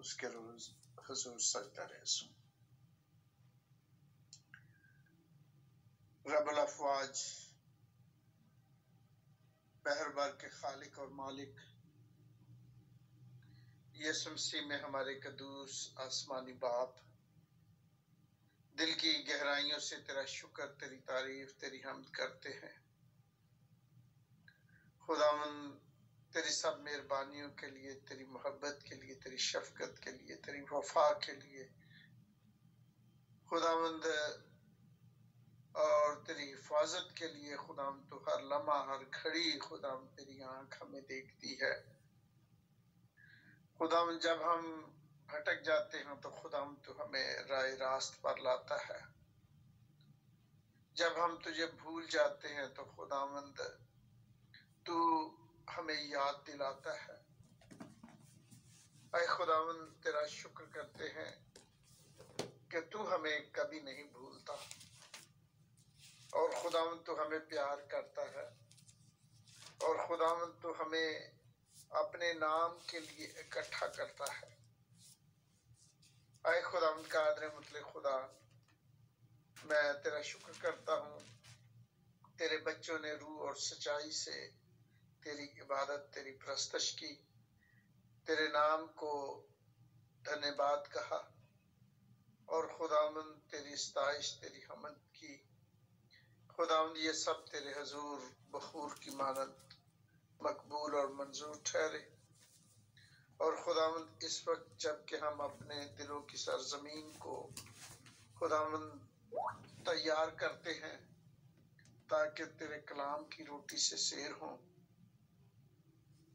उसके रोज हुजूर सजदा रेज़ हूँ। रब्बुल अफ़वाज, बहरबार के खालिक और मालिक, यीशु मसीह में हमारे कदूस आसमानी बाप, दिल की गहराइयों से तेरा शुक्र, तेरी तारीफ, तेरी हम्द करते हैं। खुदावंद, तेरी सब मेहरबानियों के लिए, तेरी मोहब्बत के लिए, तेरी शफकत के लिए, तेरी वफा के लिए खुदावंद, और तेरी हिफाजत के लिए खुदावंद। तो हर लम्हा, हर घड़ी खुदावंद तेरी आंख हमें देखती है। खुदावंद, जब हम भटक जाते हैं तो खुदावंद तू हमें राह रास्त पर लाता है। जब हम तुझे भूल जाते हैं तो खुदावंद तू हमें याद दिलाता है। ऐ खुदावंद, तेरा शुक्र करते हैं कि तू हमें कभी नहीं भूलता, और खुदावंद तू हमें प्यार करता है, और खुदावंद तू हमें अपने नाम के लिए इकट्ठा करता है। ऐ खुदावंद कादिर मुतलक खुदा, मैं तेरा शुक्र करता हूँ, तेरे बच्चों ने रूह और सच्चाई से तेरी इबादत, तेरी परस्तश की, तेरे नाम को धन्यवाद कहा, और खुदावंद तेरी स्ताइश, तेरी हमद की। खुदावंद, ये सब तेरे हुजूर बखूर की मानद मकबूल और मंजूर ठहरे। और खुदावंद, इस वक्त जबकि हम अपने दिलों की सरजमीन को खुदावंद तैयार करते हैं ताकि तेरे कलाम की रोटी से सेर हों,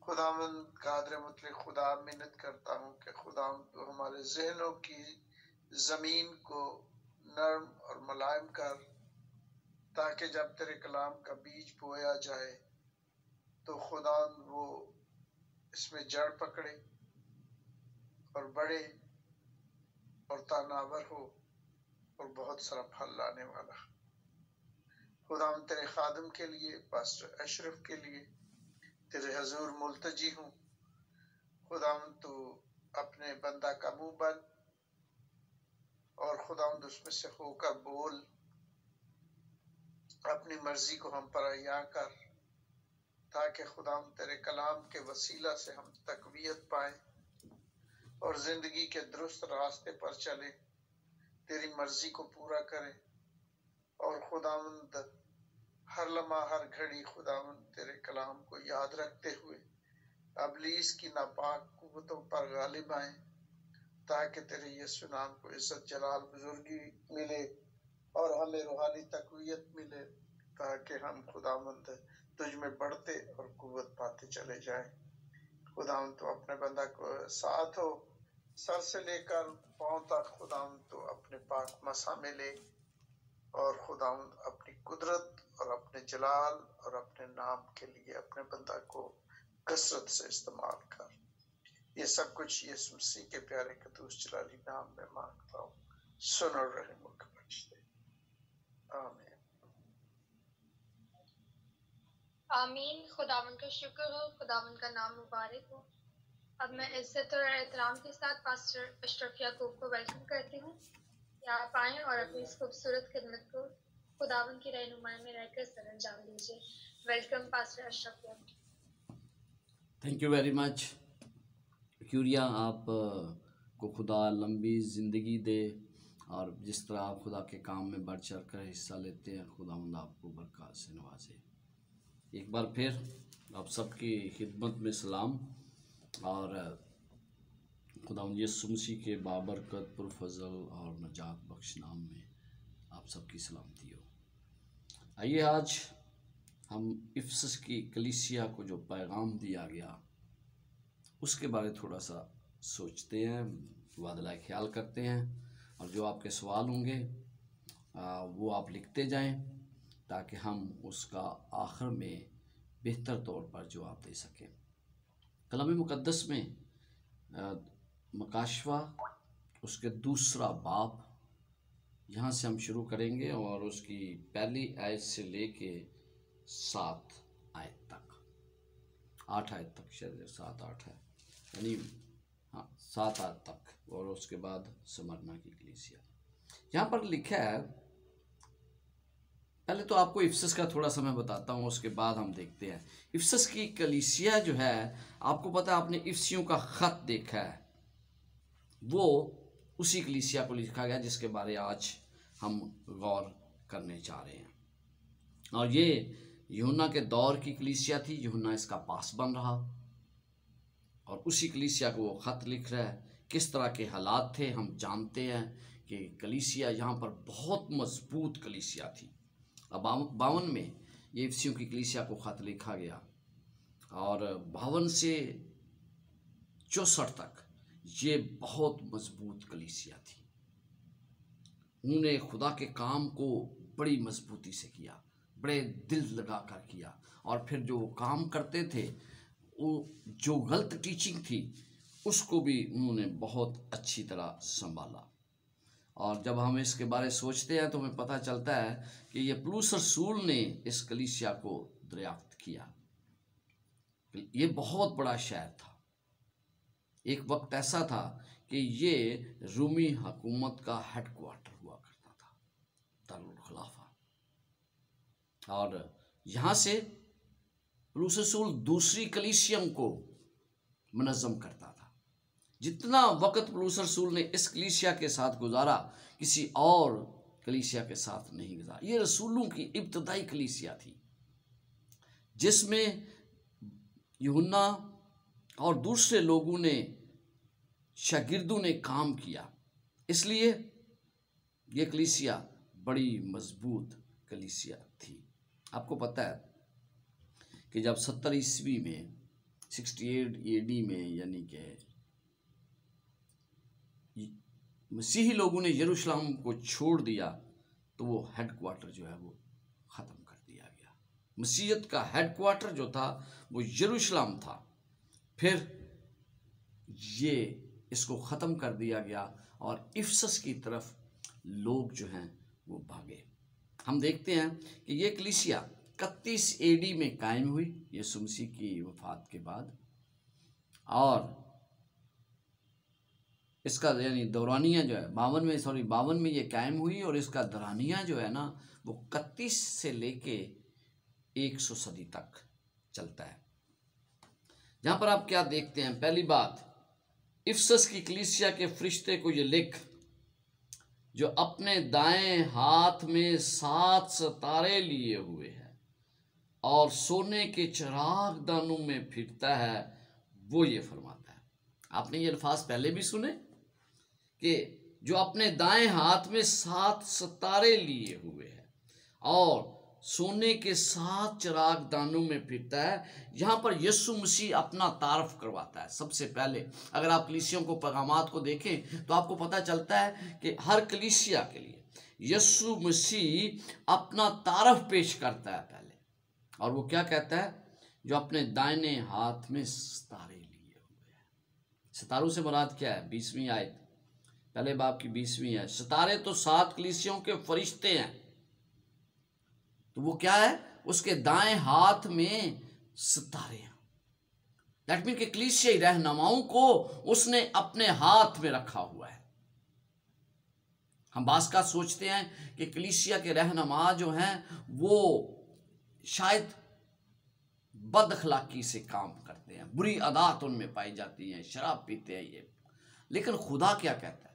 खुदावंद कादिर मुतलक खुदा, मिन्नत करता हूँ कि खुदावंद तो हमारे जहनों की जमीन को नरम और मुलायम कर, ताकि जब तेरे कलाम का बीज बोया जाए तो खुदावंद वो इसमें जड़ पकड़े और बढ़े और तानावर हो और बहुत सारा फल लाने वाला। खुदावंद, तेरे खादम के लिए, पास्टर अशरफ के लिए तेरे हजूर मुल्तजी हूँ। खुदावंद, तू अपने बंदा का मुंह बन, और खुदावंद उसमें से होकर बोल, अपनी मर्जी को हम पर अया कर, ताकि खुदावंद तेरे कलाम के वसीला से हम तकवीयत पाए और जिंदगी के दुरुस्त रास्ते पर चले, तेरी मर्जी को पूरा करें। और खुदावंद, हर लम्हा, हर घड़ी खुदावंद तेरे कलाम को याद रखते हुए अबलीस की नापाक कुव्वतों पर गालिब आए, ताकि तेरे यीशु नाम को इज्जत, जलाल, बुजुर्गी मिले और हमें रूहानी तकवीयत मिले, ताकि हम खुदावंद तुझ में बढ़ते और कुव्वत पाते चले जाएं। खुदावंद, तो अपने बंदा को साथ हो, सर से लेकर पांव तक खुदावंद तो अपने पाक मसा में ले, और खुदावंद अपनी कुदरत और अपने जलाल और अपने नाम के लिए अपने बंदा को कसरत से इस्तेमाल कर। ये सब कुछ यीशु मसीह के प्यारे कदूस जलाली नाम में मांगता हूँ, सुन और रहम और बख्श दे। आमीन। आमीन। खुदावन का शुक्र हो, खुदावन का नाम मुबारक हो। अब मैं इज्जत और एहतराम के साथ पास्टर अशरफ याकूब को वेलकम करती हूँ। आप आएँ और अपनी इस खूबसूरत खिदमत को खुदावन की रहनुमाई में रहकर सरंजाम दीजिए। Welcome pastor Ashraf Yaqoob. Thank you very much क्यूरिया। आप को खुदा लंबी ज़िंदगी दे, और जिस तरह आप खुदा के काम में बढ़ चढ़ कर हिस्सा लेते हैं, खुदावंद आपको बरकत से नवाजे। एक बार फिर आप सबकी खिदमत में सलाम, और खुदावंद यीशु मसीह के बाबरकत, पुरफजल और नजात बख्श नाम में आप सबकी सलामती हो। आइए आज हम इफसस की कलीसिया को जो पैगाम दिया गया उसके बारे थोड़ा सा सोचते हैं, तबादला ख्याल करते हैं, और जो आपके सवाल होंगे वो आप लिखते जाएं, ताकि हम उसका आखिर में बेहतर तौर पर जवाब दे सकें। कलाम मुक़द्दस में मकाशवा उसके दूसरा बाब, यहाँ से हम शुरू करेंगे, और उसकी पहली आयत से लेके 7 आयत तक, 8 आयत तक, शायद 7-8 है, यानी हाँ 7 आयत तक, और उसके बाद स्मरना की कलीसिया। यहाँ पर लिखा है, पहले तो आपको इफिसस का थोड़ा सा मैं बताता हूँ, उसके बाद हम देखते हैं। इफिसस की कलीसिया जो है, आपको पता है, आपने इफिसियों का खत देखा है, वो उसी कलीसिया को लिखा गया जिसके बारे आज हम गौर करने जा रहे हैं। और ये यूहन्ना के दौर की कलीसिया थी, यूहन्ना इसका पास बन रहा, और उसी कलीसिया को वो खत लिख रहा है। किस तरह के हालात थे हम जानते हैं कि कलीसिया यहाँ पर बहुत मजबूत कलीसिया थी। अब 52 में ये इफिसियों की कलीसिया को खत लिखा गया, और 52 से 64 तक ये बहुत मजबूत कलीसिया थी। उन्होंने खुदा के काम को बड़ी मजबूती से किया, बड़े दिल लगा कर किया, और फिर जो काम करते थे, वो जो गलत टीचिंग थी उसको भी उन्होंने बहुत अच्छी तरह संभाला। और जब हम इसके बारे सोचते हैं तो हमें पता चलता है कि ये पौलुस रसूल ने इस कलीसिया को दरियाफ्त किया। ये बहुत बड़ा शहर था, एक वक्त ऐसा था कि ये रूमी हुकूमत का हेडक्वार्टर हुआ करता था, दारुल खिलाफा। और यहाँ से पौलुस रसूल दूसरी कलीसियों को मुनज़्ज़म करता था। जितना वक्त पौलुस रसूल ने इस कलीसिया के साथ गुजारा, किसी और कलीसिया के साथ नहीं गुजारा। ये रसूलों की इब्तदाई कलीसिया थी, जिसमें यूहन्ना और दूसरे लोगों ने, शागिर्दों ने काम किया। इसलिए ये कलीसिया बड़ी मजबूत कलीसिया थी। आपको पता है कि जब 70 ईस्वी में 68 AD में, यानी कि मसीही लोगों ने यरूशलेम को छोड़ दिया, तो वो हेडक्वार्टर जो है वो ख़त्म कर दिया गया। मसीहत का हेडक्वार्टर जो था वो यरूशलेम था, फिर ये इसको ख़त्म कर दिया गया और इफिसस की तरफ लोग जो हैं वो भागे। हम देखते हैं कि ये कलीसिया 31 AD में कायम हुई, यीशु मसीह की वफ़ात के बाद, और इसका यानी दौरानिया जो है 52 में ये कायम हुई, और इसका दौरानिया जो है ना वो 31 से लेके 100 सदी तक चलता है। जहाँ पर आप क्या देखते हैं, पहली बात, इफिसस की कलीसिया के फरिश्ते को ये लिख, जो अपने दाएं हाथ में 7 सितारे लिए हुए है और सोने के चिराग दानों में फिरता है, वो ये फरमाता है। आपने ये अल्फाज पहले भी सुने कि जो अपने दाएं हाथ में 7 सितारे लिए हुए है और सोने के 7 चिराग दानों में फिरता है। यहाँ पर यीशु मसीह अपना तारफ करवाता है। सबसे पहले अगर आप कलीसियों को पैगामात को देखें तो आपको पता चलता है कि हर कलीसिया के लिए यीशु मसीह अपना तारफ पेश करता है पहले, और वो क्या कहता है, जो अपने दाहिने हाथ में सितारे लिए हुए हैं। सितारों से मुराद क्या है? 20वीं आयत, पहले बाब की 20वीं आयत। सितारे तो 7 कलीसियों के फरिश्ते हैं, तो वो क्या है, उसके दाएं हाथ में सितारे हैं। दैट मीन कि कलीसियाई रहनुमाओं को उसने अपने हाथ में रखा हुआ है। हम बास का सोचते हैं कि कलीसिया के रहनुमा जो हैं वो शायद बदअखलाकी से काम करते हैं, बुरी आदत उनमें पाई जाती है, शराब पीते हैं ये। लेकिन खुदा क्या कहता है?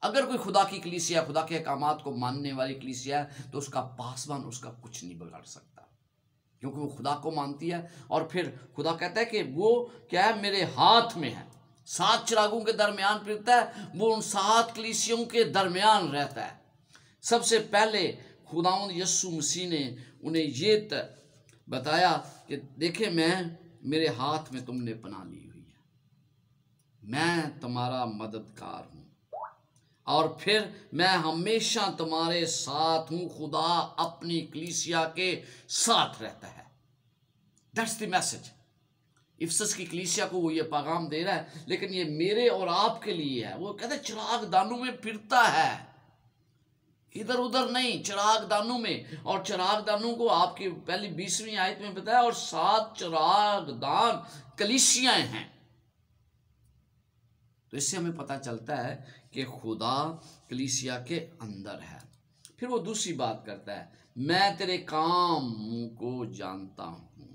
अगर कोई खुदा की कलीसिया, खुदा के अहकामात को मानने वाली कलीसिया है, तो उसका पासवान उसका कुछ नहीं बिगाड़ सकता, क्योंकि वो खुदा को मानती है। और फिर खुदा कहता है कि वो क्या है, मेरे हाथ में है, 7 चिरागों के दरमियान फिरता है, वो उन 7 कलीसियों के दरमियान रहता है। सबसे पहले खुदावंद यीशु मसीह ने उन्हें ये बताया कि देखे, मेरे हाथ में तुमने पनाह ली हुई है, मैं तुम्हारा मददगार हूँ, और फिर मैं हमेशा तुम्हारे साथ हूं। खुदा अपनी कलीसिया के साथ रहता है। That's the message. इफिसस की कलीसिया को वो ये पैगाम दे रहा है, लेकिन ये मेरे और आपके लिए है। वो कहते हैं चिराग दानों में फिरता है, इधर उधर नहीं, चिराग दानों में। और चिराग दानों को आपकी पहली 20वीं आयत में बताया, और 7 चिराग दान कलीसियाएं हैं। तो इससे हमें पता चलता है कि खुदा कलीसिया के अंदर है। फिर वो दूसरी बात करता है, मैं तेरे काम को जानता हूं।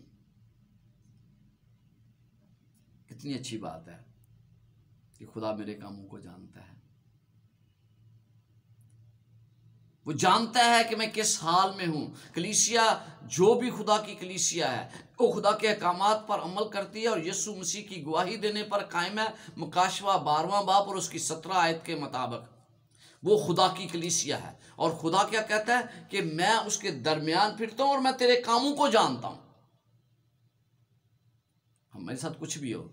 कितनी अच्छी बात है कि खुदा मेरे कामों को जानता है। वो जानता है कि मैं किस हाल में हूं। कलीसिया, जो भी खुदा की कलीसिया है, वो खुदा के अहकामात पर अमल करती है और यीशु मसीह की गवाही देने पर कायम है। मुकाशवा 12वां बाब और उसकी 17 आयत के मुताबिक वो खुदा की कलीसिया है। और खुदा क्या कहता है कि मैं उसके दरमियान फिरता हूं और मैं तेरे कामों को जानता हूं। हमारे साथ कुछ भी हो,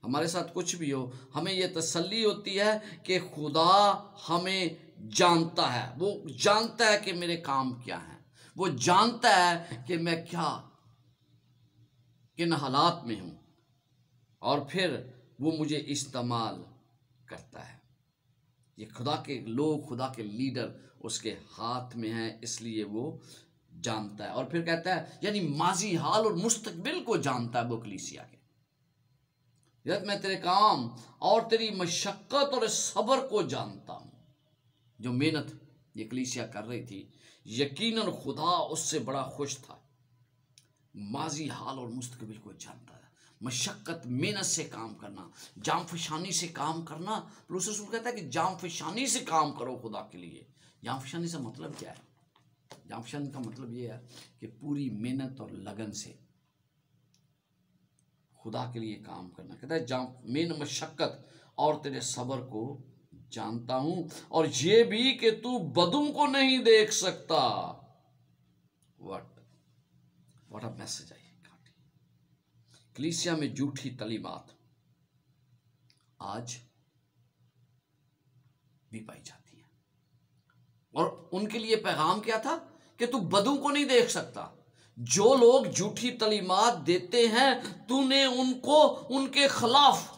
हमारे साथ कुछ भी हो, हमें यह तसल्ली होती है कि खुदा हमें जानता है। वो जानता है कि मेरे काम क्या हैं, वो जानता है कि मैं क्या किन हालात में हूं, और फिर वो मुझे इस्तेमाल करता है। ये खुदा के लोग, खुदा के लीडर उसके हाथ में हैं, इसलिए वो जानता है। और फिर कहता है, यानी माजी, हाल और मुस्तकबिल को जानता है वो कलीसिया के। यदि मैं तेरे काम और तेरी मशक्कत और सब्र को जानता हूं। जो मेहनत ये कलीसिया कर रही थी, यकीनन खुदा उससे बड़ा खुश था। माजी, हाल और मुस्तकबिल को जानता है। मशक्कत, मेहनत से काम करना, जामफशानी से काम करना। पौलुस रसूल कहता है कि जामफशानी से काम करो खुदा के लिए। जामफशानी से मतलब क्या है? जामफशानी का मतलब ये है कि पूरी मेहनत और लगन से खुदा के लिए काम करना। कहता है मेन मशक्कत और तेरे सब्र को जानता हूं, और ये भी कि तू बदों को नहीं देख सकता। व्हाट अ मैसेज है। कलीसिया में झूठी तलीमात आज भी पाई जाती है, और उनके लिए पैगाम क्या था कि तू बदों को नहीं देख सकता। जो लोग झूठी तलीमात देते हैं, तूने उनको उनके खिलाफ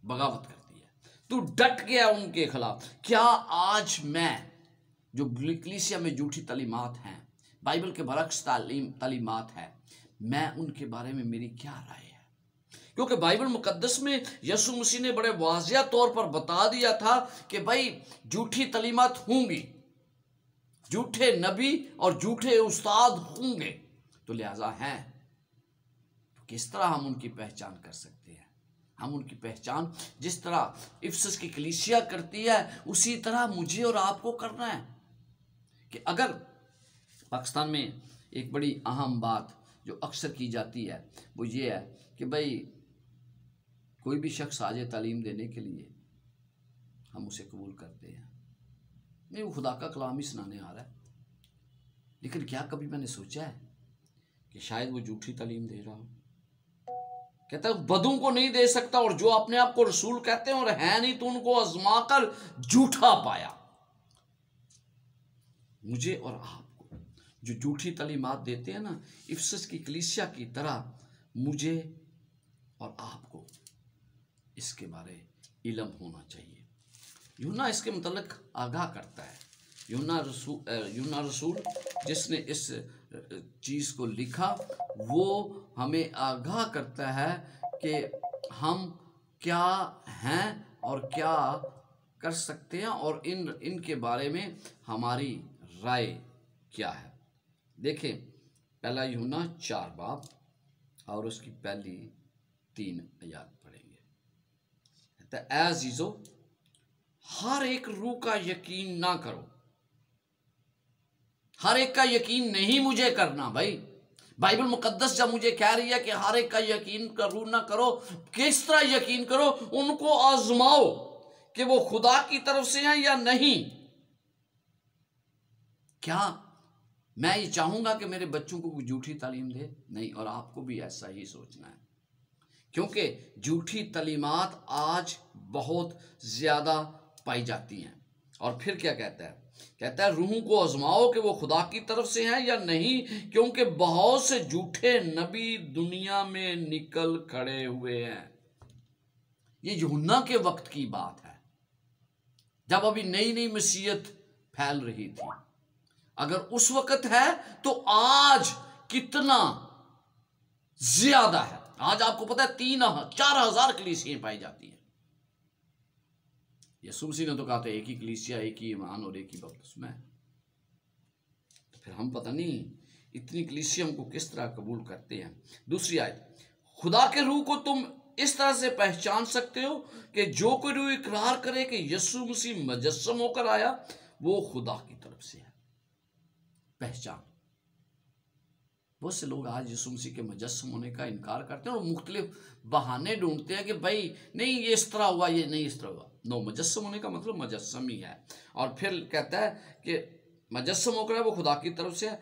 बगावत कर दी है, तू डट गया उनके खिलाफ। क्या आज मैं, जो कलीसिया में झूठी तलीमात हैं, बाइबल के बरक्स तलीमात है, मैं उनके बारे में मेरी क्या राय है? क्योंकि बाइबल मुकद्दस में यीशु मसीह ने बड़े वाज़िया तौर पर बता दिया था कि भाई झूठी तलीमात होंगी, झूठे नबी और झूठे उस्ताद होंगे। तो लिहाजा हैं, तो किस तरह हम उनकी पहचान कर सकते हैं? हम उनकी पहचान जिस तरह इफिसस की कलीसिया करती है, उसी तरह मुझे और आपको करना है। कि अगर पाकिस्तान में एक बड़ी अहम बात जो अक्सर की जाती है, वो ये है कि भाई कोई भी शख्स आ जाए तालीम देने के लिए, हम उसे कबूल करते हैं। नहीं, वो खुदा का कलाम ही सुनाने आ रहा है। लेकिन क्या कभी मैंने सोचा है कि शायद वो झूठी तालीम दे रहा हो? कहता है बदों को नहीं दे सकता, और जो अपने आप को रसूल कहते हैं और है नहीं, तो उनको आजमा कर झूठा पाया। मुझे और आपको जो झूठी तालीमात देते हैं ना, इफिसस की कलीसिया की तरह, मुझे और आपको इसके बारे इल्म होना चाहिए। यूहन्ना इसके मुतल्लिक आगाह करता है। यूहन्ना रसूल जिसने इस चीज़ को लिखा, वो हमें आगाह करता है कि हम क्या हैं और क्या कर सकते हैं, और इनके बारे में हमारी राय क्या है। देखें, पहला यूहन्ना 4 बाब और उसकी पहली 3 आयत पढ़ेंगे। कहता है, अज़ीज़ो, हर एक रूह का यकीन ना करो। हर एक का यकीन नहीं मुझे करना। भाई बाइबल मुकद्दस जब मुझे कह रही है कि हर एक का यकीन करो ना करो, किस तरह यकीन करो? उनको आजमाओ कि वो खुदा की तरफ से हैं या नहीं। क्या मैं ये चाहूंगा कि मेरे बच्चों को कोई झूठी तालीम दे? नहीं, और आपको भी ऐसा ही सोचना है, क्योंकि झूठी तालीमात आज बहुत ज्यादा पाई जाती हैं। और फिर क्या कहता है? कहता है रूह को आजमाओ कि वो खुदा की तरफ से हैं या नहीं, क्योंकि बहुत से झूठे नबी दुनिया में निकल खड़े हुए हैं। ये यूहन्ना के वक्त की बात है, जब अभी नई नई मसीहत फैल रही थी। अगर उस वक्त है तो आज कितना ज्यादा है। आज आपको पता है 3-4 हजार कलीसियां पाई जाती हैं। यीशु मसीह ने तो कहा था एक ही कलीसिया, एक ही ईमान और एक ही बपतिस्मा है। तो फिर हम पता नहीं इतनी कलीसिया को किस तरह कबूल करते हैं। दूसरी आयत, खुदा के रूह को तुम इस तरह से पहचान सकते हो कि जो कोई रूह इकरार करे कि यीशु मसीह मुजस्सम होकर आया, वो खुदा की तरफ से है। पहचान। बहुत से लोग आज यीशु मसीह के मुजस्सम होने का इनकार करते हैं और मुख्तलिफ बहाने ढूंढते हैं कि भाई नहीं ये इस तरह हुआ, ये नहीं इस तरह हुआ। नो, मुजस्सम होने का मतलब मुजस्सम ही है। और फिर कहता है कि मुजस्सम होकर वो खुदा की तरफ से है,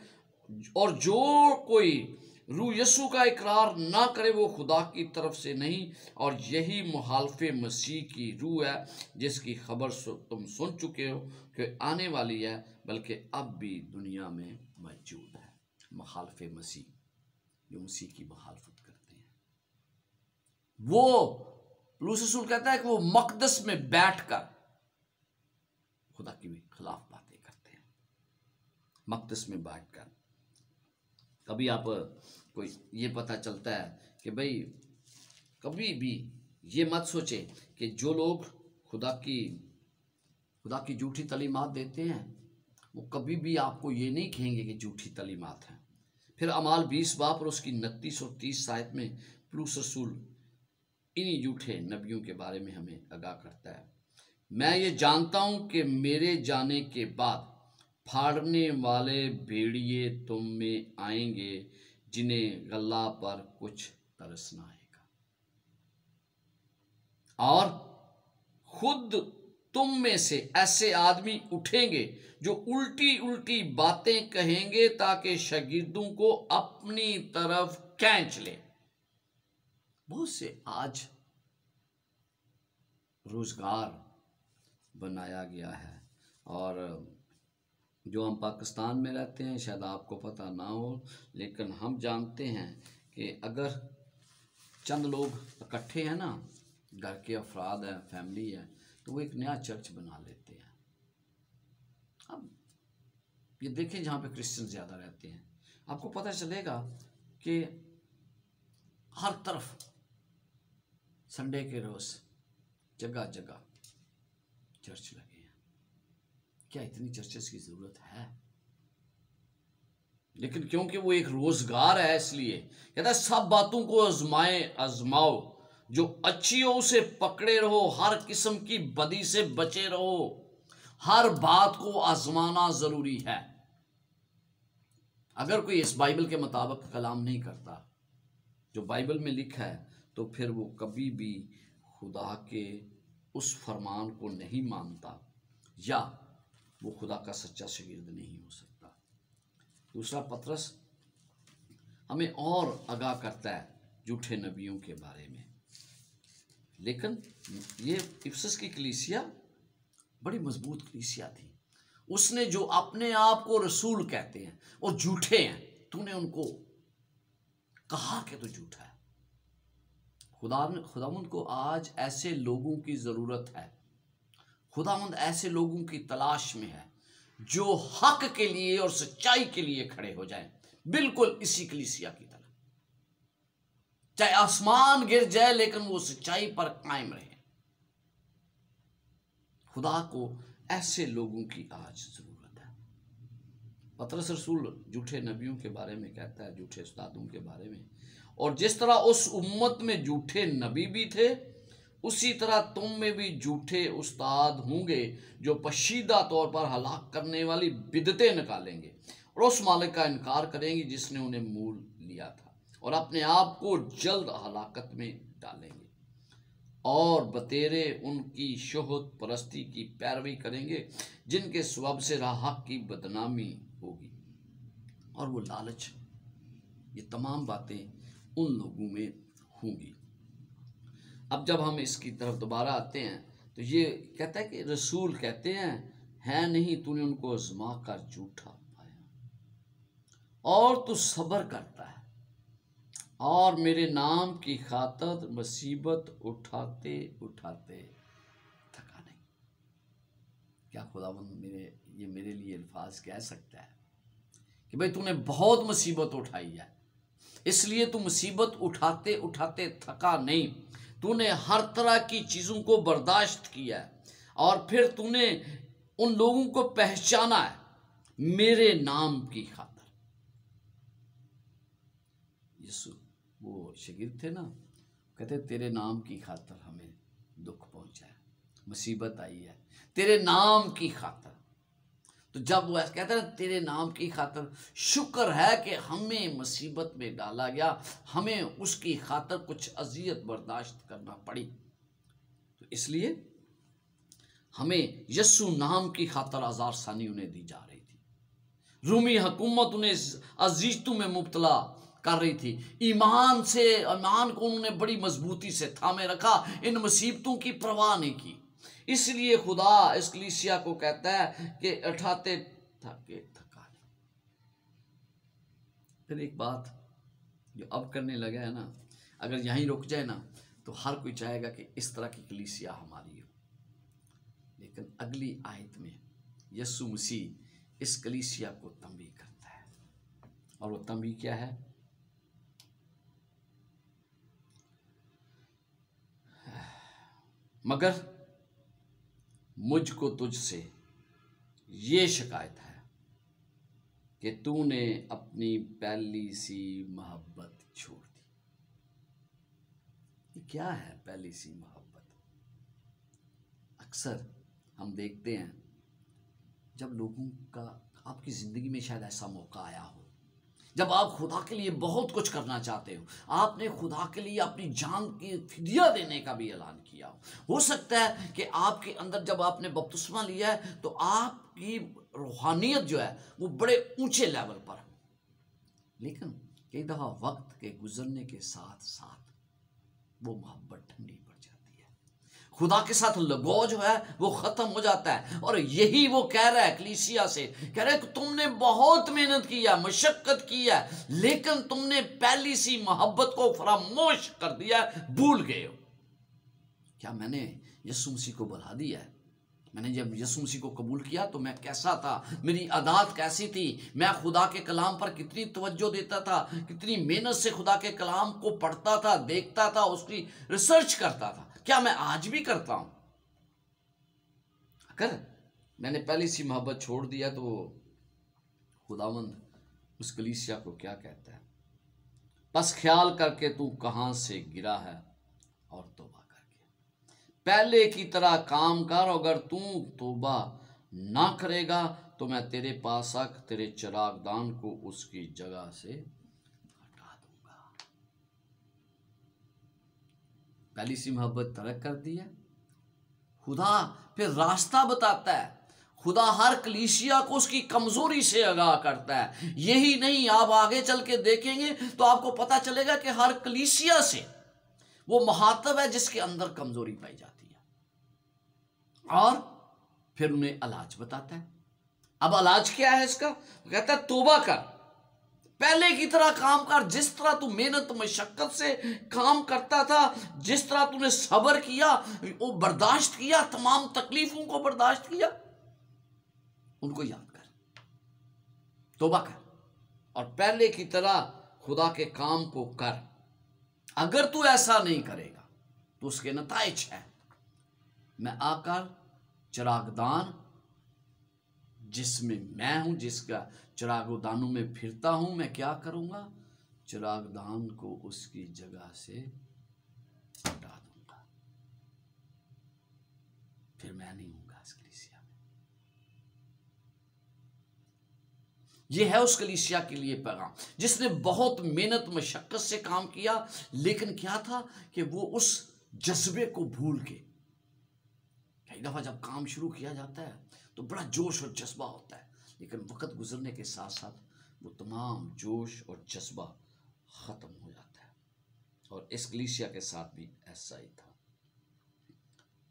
और जो कोई रूह यीशु का इकरार ना करे वो खुदा की तरफ से नहीं। और यही मुहालफे मसीह की रूह है जिसकी खबर तुम सुन चुके हो कि आने वाली है, बल्कि अब भी दुनिया में मौजूद है। मुहालफे मसीह, जो मसीह की मुखालफत करते हैं, वो पौलुस रसूल कहता है कि वो मकदस में बैठकर खुदा की भी खिलाफ बातें करते हैं। मकदस में बैठकर कभी आप कोई ये पता चलता है कि भाई कभी भी ये मत सोचे कि जो लोग खुदा की झूठी तलीमात देते हैं वो कभी भी आपको ये नहीं कहेंगे कि झूठी तलीमात है। फिर अमाल 20 बाब और उसकी 29 और 30 आयत में पौलुस रसूल इन्हीं झूठे नबियों के बारे में हमें आगाह करता है। मैं ये जानता हूं कि मेरे जाने के बाद फाड़ने वाले भेड़िए तुम में आएंगे जिन्हें गल्ला पर कुछ तरस ना आएगा, और खुद तुम में से ऐसे आदमी उठेंगे जो उल्टी उल्टी बातें कहेंगे ताकि शागिर्दों को अपनी तरफ खींच ले। बहुत से आज रोजगार बनाया गया है, और जो हम पाकिस्तान में रहते हैं शायद आपको पता ना हो, लेकिन हम जानते हैं कि अगर चंद लोग इकट्ठे हैं ना, घर के अफराद हैं, फैमिली है, तो वो एक नया चर्च बना लेते हैं। अब ये देखें जहाँ पे क्रिश्चियन ज़्यादा रहते हैं, आपको पता चलेगा कि हर तरफ संडे के रोज़ जगह जगह चर्च लगे हैं। क्या इतनी चर्चेस की ज़रूरत है? लेकिन क्योंकि वो एक रोज़गार है इसलिए कहता है सब बातों को आजमाओ, जो अच्छी हो उसे पकड़े रहो, हर किस्म की बदी से बचे रहो। हर बात को आजमाना ज़रूरी है। अगर कोई इस बाइबल के मुताबिक कलाम नहीं करता जो बाइबल में लिखा है, तो फिर वो कभी भी खुदा के उस फरमान को नहीं मानता, या वो खुदा का सच्चा शागिर्द नहीं हो सकता। दूसरा, पतरस हमें और आगाह करता है झूठे नबियों के बारे में। लेकिन ये इफिसस की कलीसिया बड़ी मजबूत कलीसिया थी। उसने जो अपने आप को रसूल कहते हैं और झूठे हैं, तूने उनको कहा कि तू झूठा है। खुदावंद को आज ऐसे लोगों की ज़रूरत है। खुदावंद ऐसे लोगों की तलाश में है जो हक के लिए और सच्चाई के लिए खड़े हो जाएं, बिल्कुल इसी कलीसिया की तरह। चाहे आसमान गिर जाए लेकिन वो सच्चाई पर कायम रहे। खुदा को ऐसे लोगों की आज जरूरत है। पतरस रसूल झूठे नबियों के बारे में कहता है, झूठे उस्तादों के बारे में, और जिस तरह उस उम्मत में झूठे नबी भी थे, उसी तरह तुम में भी झूठे उस्ताद होंगे जो पशीदा तौर पर हलाक करने वाली बिदतें निकालेंगे और उस मालिक का इनकार करेंगे जिसने उन्हें मोल लिया था, और अपने आप को जल्द हलाकत में डालेंगे, और बतेरे उनकी शोहत परस्ती की पैरवी करेंगे जिनके स्वभाव से राहक की बदनामी होगी, और वो लालच, ये तमाम बातें उन लोगों में होंगी। अब जब हम इसकी तरफ दोबारा आते हैं तो ये कहता है कि रसूल कहते हैं, है नहीं तूने उनको आजमा कर झूठा पाया, और तू सब्र करता है और मेरे नाम की खातिर मुसीबत उठाते उठाते थका नहीं। क्या खुदावंद मेरे लिए अल्फाज कह सकता है कि भाई तूने बहुत मुसीबत उठाई है, इसलिए तू मुसीबत उठाते उठाते थका नहीं। तूने हर तरह की चीज़ों को बर्दाश्त किया है, और फिर तूने उन लोगों को पहचाना है मेरे नाम की खातिर। यीशु वो शागिर्द थे ना, कहते तेरे नाम की खातिर हमें दुख पहुंचा है, मुसीबत आई है तेरे नाम की खातिर। तो जब वो कहते हैं तेरे नाम की खातिर, शुक्र है कि हमें मुसीबत में डाला गया, हमें उसकी खातिर कुछ अजियत बर्दाश्त करना पड़ी, तो इसलिए हमें यीशु नाम की खातिर आज़ार सानी उन्हें दी जा रही थी। रूमी हुकूमत उन्हें अजीजतों में मुब्तला कर रही थी। ईमान को उन्होंने बड़ी मजबूती से थामे रखा, इन मुसीबतों की परवाह नहीं की। इसलिए खुदा इस कलीसिया को कहता है कि उठाते थके थकाने। फिर एक बात जो अब करने लगा है ना, अगर यहीं रुक जाए ना तो हर कोई चाहेगा कि इस तरह की कलीसिया हमारी हो, लेकिन अगली आयत में यीशु मसीह इस कलीसिया को तंबी करता है, और वो तंबी क्या है? मगर मुझको तुझसे ये शिकायत है कि तूने अपनी पहली सी मोहब्बत छोड़ दी। ये क्या है पहली सी मोहब्बत? अक्सर हम देखते हैं जब लोगों का, आपकी ज़िंदगी में शायद ऐसा मौका आया हो जब आप खुदा के लिए बहुत कुछ करना चाहते हो, आपने खुदा के लिए अपनी जान की फिदिया देने का भी ऐलान किया हो सकता है कि आपके अंदर जब आपने बपतिस्मा लिया है तो आपकी रूहानियत जो है वो बड़े ऊंचे लेवल पर है, लेकिन कई दफ़ा वक्त के गुजरने के साथ साथ वो मोहब्बत ठंडी पड़ जाती है, खुदा के साथ लगाव जो है वो खत्म हो जाता है। और यही वो कह रहा है कलीसिया से, कह रहा है कि तुमने बहुत मेहनत की है, मशक्कत की है, लेकिन तुमने पहली सी मोहब्बत को फरामोश कर दिया, भूल गए हो। क्या मैंने यीशु मसीह को बुला दिया है? मैंने जब यीशु मसीह को कबूल किया तो मैं कैसा था, मेरी आदत कैसी थी, मैं खुदा के कलाम पर कितनी तवज्जो देता था, कितनी मेहनत से खुदा के कलाम को पढ़ता था, देखता था, उसकी रिसर्च करता था, क्या मैं आज भी करता हूं? अगर मैंने पहली सी मोहब्बत छोड़ दिया तो खुदावंद उस कलीसिया को क्या कहता है? बस ख्याल करके तू कहां से गिरा है और तौबा करके पहले की तरह काम कर। अगर तू तौबा ना करेगा तो मैं तेरे पास आकर तेरे चिरागदान को उसकी जगह से हटा दूंगा। पहली सी मोहब्बत तर्क कर दी है। खुदा फिर रास्ता बताता है, खुदा हर कलीसिया को उसकी कमजोरी से आगाह करता है। यही नहीं, आप आगे चल के देखेंगे तो आपको पता चलेगा कि हर कलीसिया से वो मुहातब है जिसके अंदर कमजोरी पाई जाती है, और फिर उन्हें इलाज बताता है। अब इलाज क्या है इसका? कहता है तौबा कर, पहले की तरह काम कर, जिस तरह तू मेहनत मशक्कत से काम करता था, जिस तरह तूने सब्र किया, वो बर्दाश्त किया, तमाम तकलीफों को बर्दाश्त किया, उनको याद कर, तौबा कर और पहले की तरह खुदा के काम को कर। अगर तू ऐसा नहीं करेगा तो उसके नताइज है, मैं आकर चिरागदान जिसमें मैं हूं, जिसका चिरागदानों में फिरता हूं, मैं क्या करूंगा? चिरागदान को उसकी जगह से हटा दूंगा, फिर मैं नहीं हूंगा इस कलीसिया में। यह है उस कलीसिया के लिए पैगाम जिसने बहुत मेहनत मशक्कत से काम किया, लेकिन क्या था कि वो उस जज्बे को भूल के, कई दफा जब काम शुरू किया जाता है तो बड़ा जोश और जज्बा होता है, लेकिन वक्त गुजरने के साथ साथ वो तमाम जोश और जज्बा खत्म हो जाता है, और इस कलीसिया के साथ भी ऐसा ही था।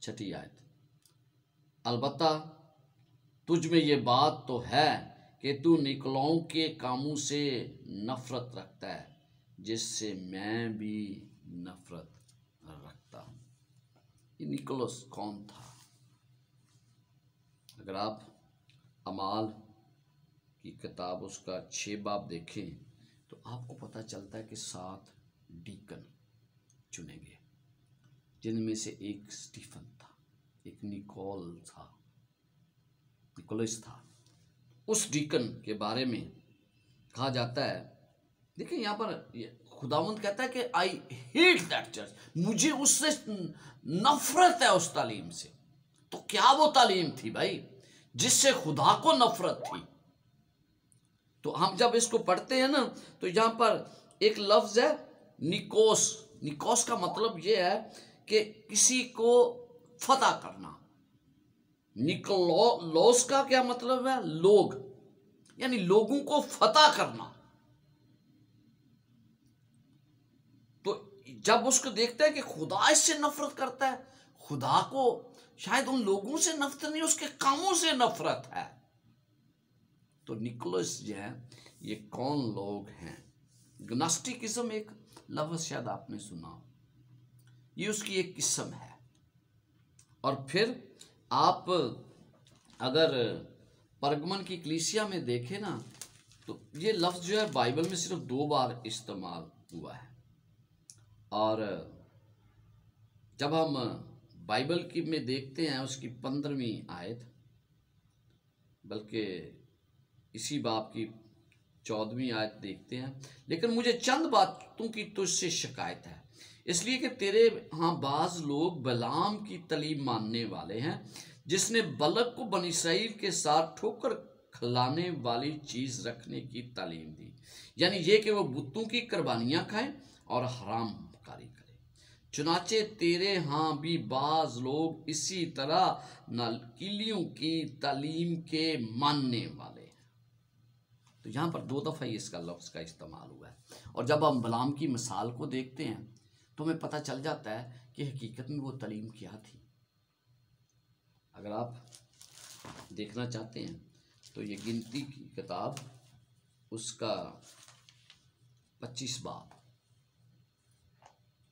छठी आयत, अलबत्ता तुझ में ये बात तो है कि तू निकलों के कामों से नफरत रखता है, जिससे मैं भी नफरत रखता हूं। ये निकोलस कौन था? अगर आप अमाल की किताब उसका 6 बाब देखें तो आपको पता चलता है कि 7 डीकन चुने गए, जिनमें से एक स्टीफन था। एक निकोलस था। उस डीकन के बारे में कहा जाता है, देखिए यहाँ पर खुदावंद कहता है कि आई हेट दैट चर्च, मुझे उससे नफरत है, उस तालीम से। तो क्या वो तालीम थी भाई जिससे खुदा को नफरत थी? तो हम जब इसको पढ़ते हैं ना, तो यहां पर एक लफ्ज है निकोस। निकोस का मतलब यह है कि किसी को फतह करना। निकोलोस का क्या मतलब है? लोग, यानी लोगों को फतह करना। तो जब उसको देखता है कि खुदा इससे नफरत करता है, खुदा को शायद उन लोगों से नफरत नहीं, उसके कामों से नफरत है। तो निकोलस जो है, ये कौन लोग हैं? ग्नास्टिकिज्म एक लफ्ज शायद आपने सुना, ये उसकी एक किस्म है। और फिर आप अगर परगमन की कलीसिया में देखें ना, तो ये लफ्ज जो है बाइबल में सिर्फ 2 बार इस्तेमाल हुआ है। और जब हम बाइबल की में देखते हैं उसकी 15वीं आयत, बल्कि इसी बाब की 14वीं आयत देखते हैं, लेकिन मुझे चंद बातों की तुझसे शिकायत है, इसलिए कि तेरे यहाँ बाज लोग बलाम की तलीम मानने वाले हैं, जिसने बलक को बनी इसराइल के साथ ठोकर खिलाने वाली चीज रखने की तालीम दी, यानी ये कि वो बुतों की कुर्बानियां खाएं और हरामकारी करें। चुनाचे तेरे यहाँ भी बाज लोग इसी तरह नकीलियों की तालीम के मानने वाले हैं। तो यहाँ पर 2 दफा इसका लफ्ज का इस्तेमाल हुआ है। और जब हम बलाम की मिसाल को देखते हैं तो हमें पता चल जाता है कि हकीकत में वो तालीम क्या थी। अगर आप देखना चाहते हैं तो ये गिनती की किताब, उसका 25 बाब,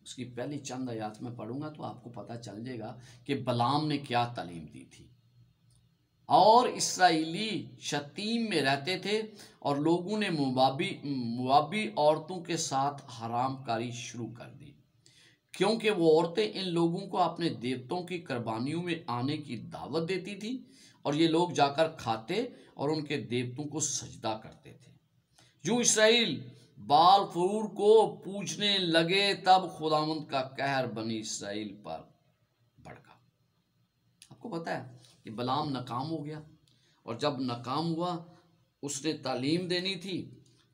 उसकी पहली चंद आयत में पढ़ूंगा तो आपको पता चल जाएगा कि बलाम ने क्या तालीम दी थी। और इसराइली शतीम में रहते थे और लोगों ने मुआबी औरतों के साथ हरामकारी शुरू कर दी, क्योंकि वो औरतें इन लोगों को अपने देवताओं की कुर्बानियों में आने की दावत देती थी और ये लोग जाकर खाते और उनके देवताओं को सजदा करते थे। यूं इसराइल बाल फरूर को पूजने लगे, तब खुदावंद का कहर बनी इसराइल पर भड़का। आपको पता है कि बलाम नाकाम हो गया, और जब नाकाम हुआ उसने तालीम देनी थी,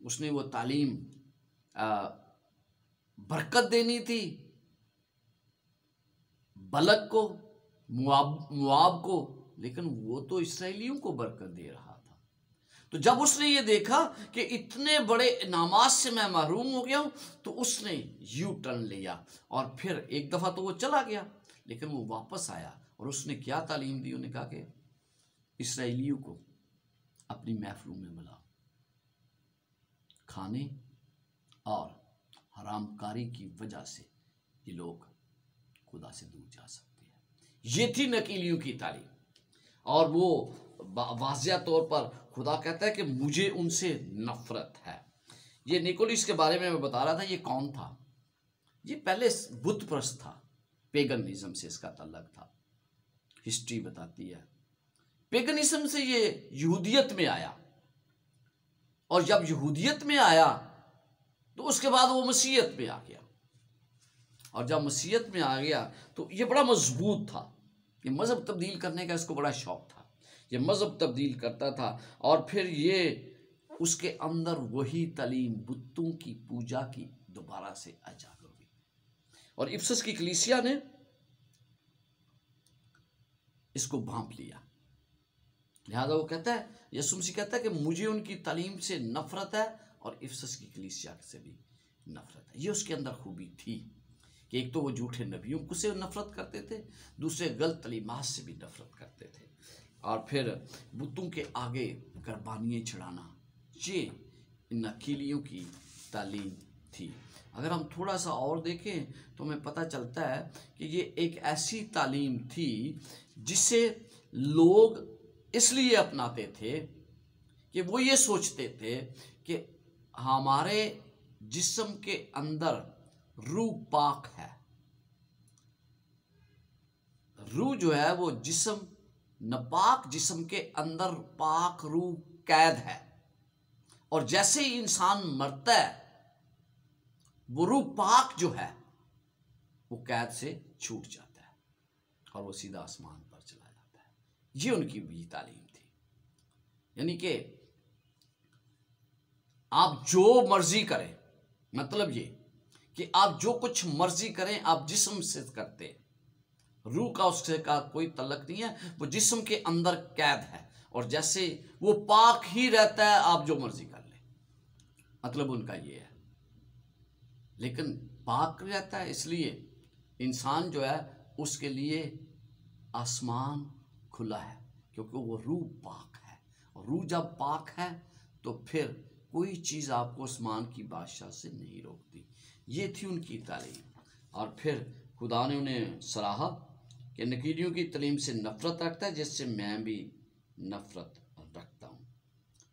उसने वो तालीम बरकत देनी थी बलक को, मुआब को, लेकिन वो तो इसराइलियों को बरकत दे रहा था। तो जब उसने ये देखा कि इतने बड़े इनामात से मैं महरूम हो गया हूं, तो उसने यू टर्न लिया और फिर एक दफा तो वो चला गया, लेकिन वो वापस आया और उसने क्या तालीम दी? उन्होंने कहा कि इसराइलियों को अपनी महफिलों में बुलाओ, खाने और हरामकारी की वजह से ये लोग खुदा से दूर जा सकते हैं। ये थी नकीलियों की तालीम। और वो वाज़िया तौर पर खुदा कहता है कि मुझे उनसे नफरत है। ये निकोलस के बारे में मैं बता रहा था, ये कौन था? ये पहले बुत प्रस्त था, पेगनिज्म से इसका ताल्लुक था। हिस्ट्री बताती है पेगनिज्म से ये यहूदियत में आया, और जब यहूदियत में आया तो उसके बाद वो मसीहत में आ गया, और जब मसीहत में आ गया तो ये बड़ा मजबूत था। ये मजहब तब्दील करने का इसको बड़ा शौक था, ये मजहब तब्दील करता था। और फिर ये उसके अंदर वही तालीम बुतों की पूजा की दोबारा से उजागर हुई, और इफिसस की कलीसिया ने इसको भांप लिया। लिहाजा वो कहता है, यीशु मसीह कहता है कि मुझे उनकी तालीम से नफरत है और इफिसस की कलीसिया से भी नफरत है। ये उसके अंदर खूबी थी कि एक तो वो झूठे नबियों को से नफरत करते थे, दूसरे गलत तलीमात से भी नफरत करते थे, और फिर बुतों के आगे कुर्बानियां चढ़ाना, ये नकीलियों की तालीम थी। अगर हम थोड़ा सा और देखें तो हमें पता चलता है कि ये एक ऐसी तालीम थी जिसे लोग इसलिए अपनाते थे कि वो ये सोचते थे कि हमारे जिस्म के अंदर रूह पाक है, रूह जो है वो जिस्म, नापाक जिस्म के अंदर पाक रूह कैद है, और जैसे ही इंसान मरता है वो रूह पाक जो है वो कैद से छूट जाता है और वो सीधा आसमान पर चला जाता है। ये उनकी भी तालीम थी। यानी कि आप जो मर्जी करें, मतलब ये कि आप जो कुछ मर्जी करें आप जिस्म से करते हैं, रूह का उससे का कोई तल्लक नहीं है, वो जिस्म के अंदर कैद है और जैसे वो पाक ही रहता है आप जो मर्जी कर ले, मतलब उनका ये है। लेकिन पाक रहता है इसलिए इंसान जो है उसके लिए आसमान खुला है, क्योंकि वो रूह पाक है, और रूह जब पाक है तो फिर कोई चीज़ आपको आसमान की बादशाह से नहीं रोकती। ये थी उनकी तालीम। और फिर खुदा ने उन्हें सराहा कि नकीरियों की तालीम से नफ़रत रखता है, जिससे मैं भी नफ़रत रखता हूँ।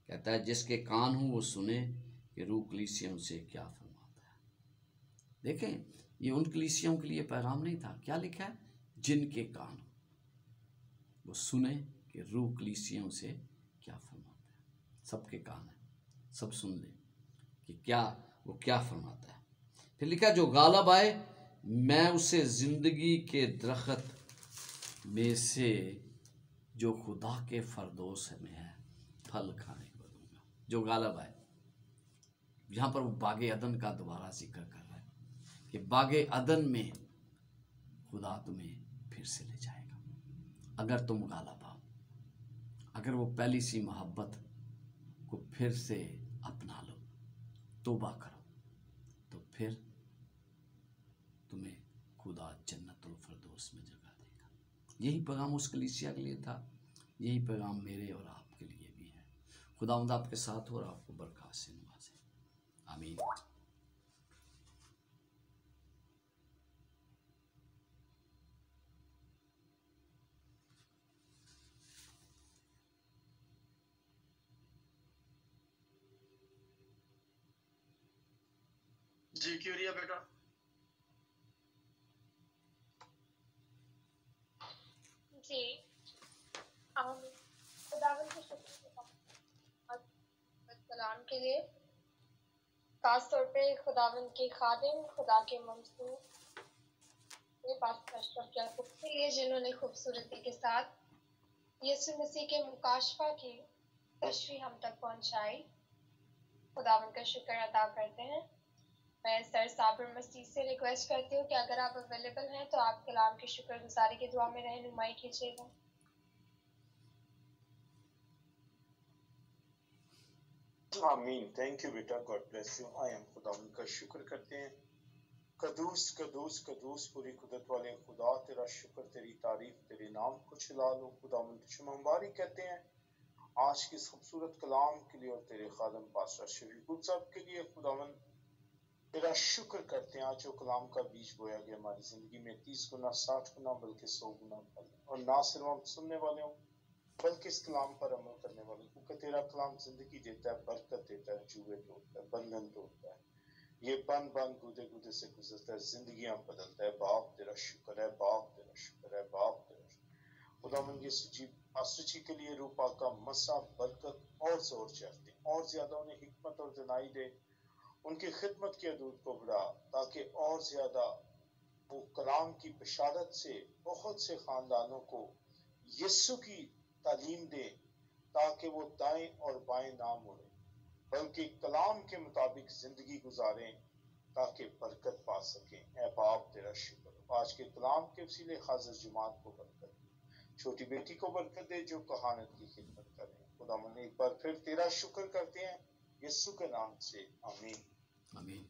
कहता है जिसके कान हों वो सुने कि रूह कलीसियों से क्या फरमाता है। देखें, ये उन कलीसियों के लिए पैगाम नहीं था। क्या लिखा है? जिनके कान वो सुने कि रूह कलीसियों से क्या फरमाता है। सबके कान है, सब सुन ले कि क्या वो क्या फरमाता है। फिर लिखा जो गालब आए मैं उसे जिंदगी के दरख्त में से जो खुदा के फरदोस में है फल खाने को दूंगा। जो गालब आए, यहाँ पर वो बागे अदन का दोबारा जिक्र कर रहा है कि बागे अदन में खुदा तुम्हें फिर से ले जाएगा अगर तुम गालब आओ, अगर वो पहली सी मोहब्बत को फिर से अपना लो, तौबा करो, तो फिर तुम्हें खुदा जन्नतुल फिरदौस में जगह देगा। यही पैगाम उस कलीसिया के लिए था, यही पैगाम मेरे और आपके लिए भी है। खुदावंद आपके साथ हो और आपको बरकत से नवाजे। आमीन। जी क्यूरिया बेटा। जी, खुदावंद के शुक्र सलाम के लिए, खास तौर पे खुदावंद के खादिम, खुदा के मंसूर के लिए जिन्होंने खूबसूरती के साथ यीशु मसीह के मुकाशफा की तशरीह हम तक पहुंचाई। खुदावंद का शुक्र अदा करते हैं। मैं सर साबिर मसीह से रिक्वेस्ट करती हूँ कि अगर आप अवेलेबल हैं तो आप कलाम की शुक्रगुजारी की दुआ में रहनुमाई कीजिएगा। आमीन। थैंक यू बेटा, God bless you. I am खुदा का शुक्र करते हैं। कदूस कदूस कदूस पूरी कुदरत वाले खुदा, तेरा शुक्र, तेरी तारीफ, तेरे नाम को चला लो खुदा। मुबारक कहते हैं आज की इस खूबसूरत कलाम के लिए और तेरे खादम पास्टर शफीकुल साहब के लिए खुदावन तेरा शुक्र करते हैं। आज जो कलाम का बीज बोया गया हमारी जिंदगी में 30 गुना 60 गुना बल्कि 100 गुना फल, और ना सिर्फ हम सुनने वाले हों बल्कि इस कलाम पर अमल करने वाले, क्योंकि तेरा कलाम जिंदगी देता है, बरकत देता है, जुए तोड़ता है, बंधन तोड़ता है, ये बन बन गुदे गुदे से गुजरता है, जिंदगियां बदलता है। बाप तेरा शुक्र है, बाप तेरा शुक्र है, बाप तेरा शुक्र। खुदावंद यीशु जी पास्टर जी के लिए रूपा का मसा बरकत और जोर चढ़ते, और ज्यादा उन्हें हिकमत और दिनाई दे, उनकी खिदमत की हदूद को बढ़ा, ताकि और ज्यादा वो कलाम की बशारत से बहुत से खानदानों को यीशु की तालीम दे, ताकि वो दाएं और बाएं ना मुड़े बल्कि कलाम के मुताबिक जिंदगी गुजारें, ताकि बरकत पा सकें। ऐ बाप तेरा शुक्र, आज के कलाम के वसीले हाजिर जमात को बरकत दे, छोटी बेटी को बरकत दे जो कहानत की खिदमत करें। खुदा एक बार फिर तेरा शुक्र करते हैं यीशु के नाम से, आमीन। आमीन।